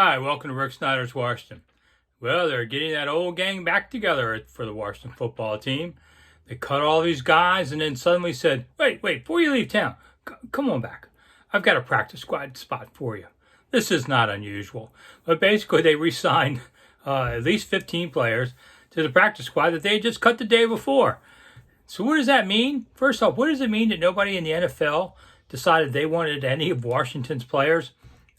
Hi, welcome to Rick Snider's Washington. Well, they're getting that old gang back together for the Washington football team. They cut all these guys and then suddenly said, wait, before you leave town, come on back. I've got a practice squad spot for you. This is not unusual. But basically, they re-signed at least 15 players to the practice squad that they had just cut the day before. So what does that mean? First off, what does it mean that nobody in the NFL decided they wanted any of Washington's players?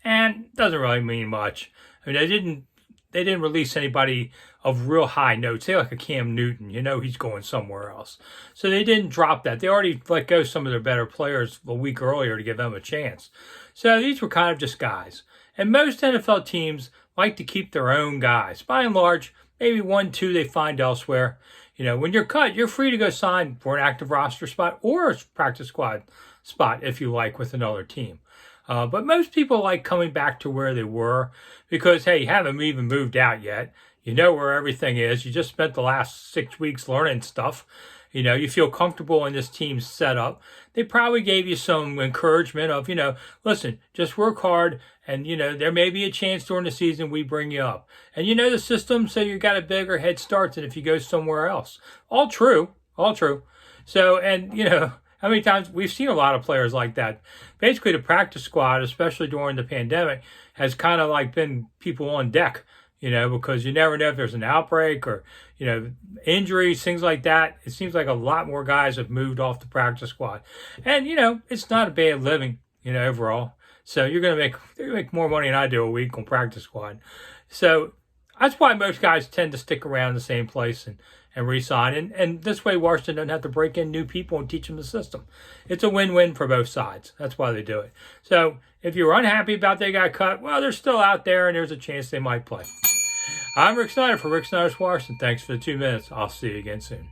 And it doesn't really mean much. I mean, they didn't release anybody of real high notes. Say like a Cam Newton, he's going somewhere else. So they didn't drop that. They already let go some of their better players a week earlier to give them a chance. So these were kind of just guys. And most NFL teams like to keep their own guys. By and large, maybe 1, 2 they find elsewhere. When you're cut, you're free to go sign for an active roster spot or a practice squad spot if you like with another team. But most people like coming back to where they were because, hey, you haven't even moved out yet. You know where everything is. You just spent the last 6 weeks learning stuff. You feel comfortable in this team's setup. They probably gave you some encouragement of, listen, just work hard and, there may be a chance during the season we bring you up. And you know the system, so you got a bigger head start than if you go somewhere else. All true. So, and, how many times we've seen a lot of players like that. Basically, the practice squad, especially during the pandemic, has kind of like been people on deck, because you never know if there's an outbreak or, injuries, things like that. It seems like a lot more guys have moved off the practice squad. And, it's not a bad living, overall. So you're going to make more money than I do a week on practice squad. So that's why most guys tend to stick around the same place and re-sign. And this way, Washington doesn't have to break in new people and teach them the system. It's a win-win for both sides. That's why they do it. So if you're unhappy about they got cut, well, they're still out there, and there's a chance they might play. I'm Rick Snider for Rick Snider's Washington. Thanks for the 2 minutes. I'll see you again soon.